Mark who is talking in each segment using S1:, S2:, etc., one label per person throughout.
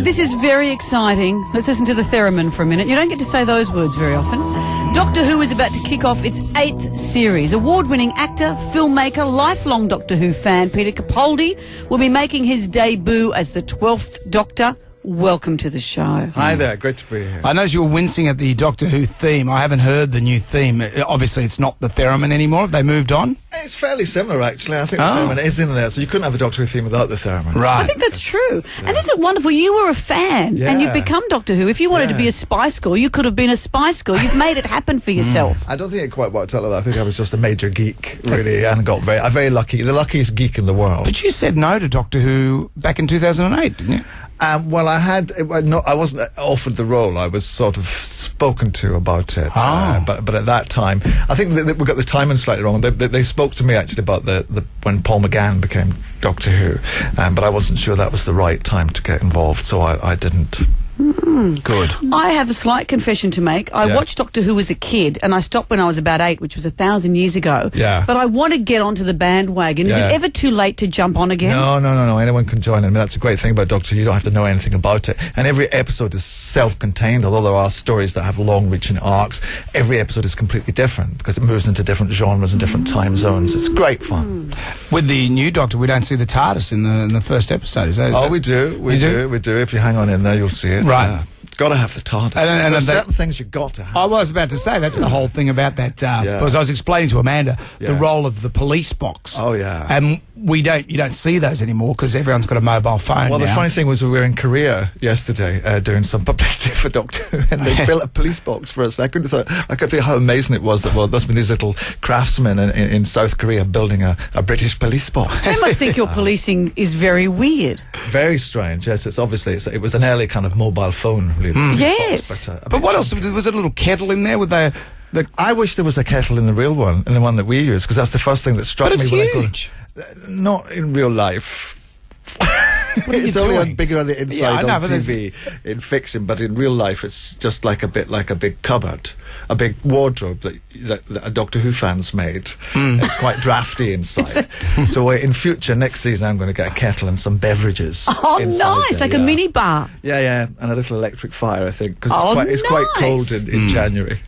S1: this is very exciting. Let's listen to the theremin for a minute. You don't get to say those words very often. Doctor Who is about to kick off its 8th series. Award-winning actor, filmmaker, lifelong Doctor Who fan Peter Capaldi will be making his debut as the 12th Doctor. Welcome to the show.
S2: Hi there, great to be here.
S3: I noticed you were wincing at the Doctor Who theme. I haven't heard the new theme. Obviously, it's not the theremin anymore. Have they moved on?
S2: It's fairly similar, actually. I think the theremin is in there, so you couldn't have a Doctor Who theme without the theremin.
S3: Right.
S1: I think that's true. Yeah. And isn't it wonderful? You were a fan, and you've become Doctor Who. If you wanted to be a Spice Girl, you could have been a Spice Girl. You've made it happen for yourself.
S2: I don't think it quite worked out like that. I think I was just a major geek, really, and got very lucky. The luckiest geek in the world.
S3: But you said no to Doctor Who back in 2008, didn't you?
S2: Well, I wasn't offered the role. I was sort of spoken to about it. But at that time, I think that we got the timing slightly wrong. They spoke to me actually about the when Paul McGann became Doctor Who, but I wasn't sure that was the right time to get involved, so I didn't. Good.
S1: I have a slight confession to make. I watched Doctor Who as a kid, and I stopped when I was about 8, which was 1,000 years ago.
S2: Yeah.
S1: But I want to get onto the bandwagon. Is it ever too late to jump on again?
S2: No. Anyone can join in. I mean, that's a great thing about Doctor Who. You don't have to know anything about it. And every episode is self-contained, although there are stories that have long-reaching arcs. Every episode is completely different because it moves into different genres and different time zones. It's great fun.
S3: With the new Doctor, we don't see the Tardis in the first episode. Is that
S2: we do. We do. If you hang on in there, you'll see it.
S3: Right.
S2: Got to have the Tardis. And there's certain things you've got to have.
S3: I was about to say, that's the whole thing about that, because I was explaining to Amanda the role of the police box.
S2: Oh, yeah.
S3: And you don't see those anymore because everyone's got a mobile phone
S2: Well,
S3: now.
S2: the funny thing was we were in Korea yesterday doing some publicity for Doctor Who, and they built a police box for us. I couldn't think how amazing it was that, there's been these little craftsmen in South Korea building a British police box.
S1: They must think your policing is very weird.
S2: Very strange, yes. It was an early kind of mobile phone, really.
S1: Yes.
S2: But
S3: what else? Was it a little kettle in there with the...
S2: I wish there was a kettle in the real one, in the one that we use, because that's the first thing that struck me.
S3: But it's huge.
S2: Not in real life.
S3: It's
S2: only bigger on the inside on TV in fiction, but in real life it's just like a big cupboard, a big wardrobe that a Doctor Who fans made. It's quite drafty inside. So in future, next season, I'm going to get a kettle and some beverages.
S1: Oh, nice! Like a mini bar.
S2: Yeah, and a little electric fire, I think, because it's quite cold in January.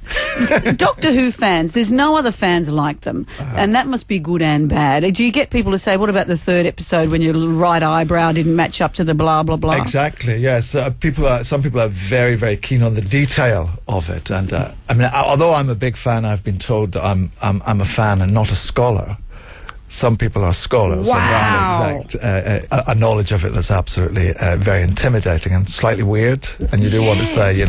S1: Doctor Who fans, there's no other fans like them, and that must be good and bad. Do you get people to say, what about the 3rd episode when your right eyebrow didn't match up to the blah, blah, blah?
S2: Exactly, yes. Some people are very, very keen on the detail of it, and I mean, although I'm a big fan, I've been told that I'm a fan and not a scholar. Some people are scholars.
S1: Wow.
S2: And have a knowledge of it that's absolutely very intimidating and slightly weird. And you do want to say,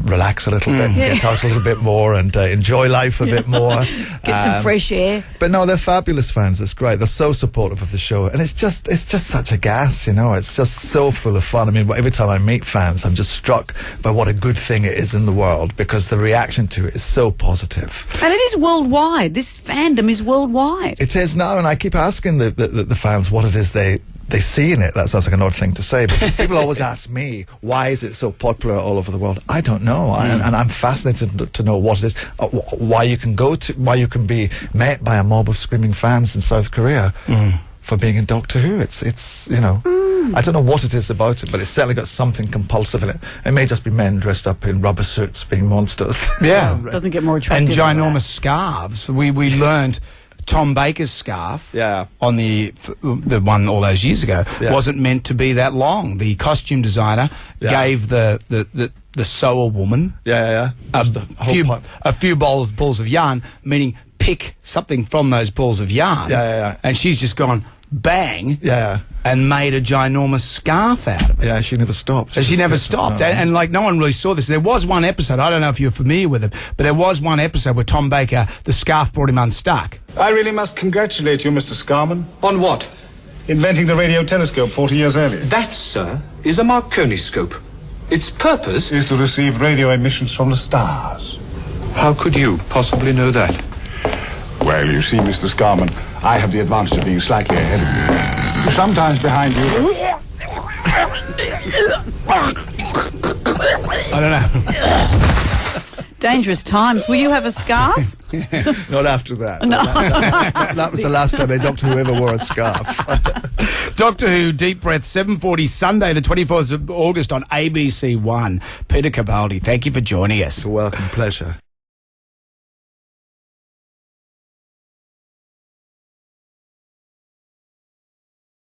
S2: relax a little bit, and get out a little bit more, and enjoy life a bit more.
S1: Get some fresh air.
S2: But no, they're fabulous fans. It's great. They're so supportive of the show, and it's just such a gas. It's just so full of fun. I mean, every time I meet fans, I'm just struck by what a good thing it is in the world, because the reaction to it is so positive.
S1: And it is worldwide. This fandom is worldwide.
S2: It is now, and I keep asking the fans what it is they see in it. That sounds like an odd thing to say, but people always ask me, why is it so popular all over the world? I don't know, and I'm fascinated to know what it is, why you can be met by a mob of screaming fans in South Korea for being in Doctor Who. It's I don't know what it is about it, but it's certainly got something compulsive in it. It may just be men dressed up in rubber suits being monsters.
S3: Yeah.
S1: Doesn't get more attractive.
S3: And ginormous scarves. We learned Tom Baker's scarf on the one all those years ago wasn't meant to be that long. The costume designer gave the sewer woman a few balls of yarn, meaning pick something from those balls of yarn. And she's just gone bang and made a ginormous scarf out of it.
S2: Yeah, she never stopped.
S3: She never stopped. And like, no one really saw this. There was one episode, I don't know if you're familiar with it, but there was one episode where Tom Baker, the scarf brought him unstuck.
S4: I really must congratulate you, Mr. Scarman.
S5: On what?
S4: Inventing the radio telescope 40 years earlier.
S5: That, sir, is a Marconi scope. Its purpose
S4: is to receive radio emissions from the stars.
S5: How could you possibly know that?
S4: Well, you see, Mr. Scarman, I have the advantage of being slightly ahead of you. Sometimes behind you...
S3: I don't know.
S1: Dangerous times. Will you have a scarf?
S2: Not after that.
S1: No.
S2: That was the last time a Doctor Who ever wore a scarf.
S3: Doctor Who, Deep Breath, 7:40 Sunday, the 24th of August on ABC One. Peter Capaldi, thank you for joining us.
S2: You're welcome. Pleasure.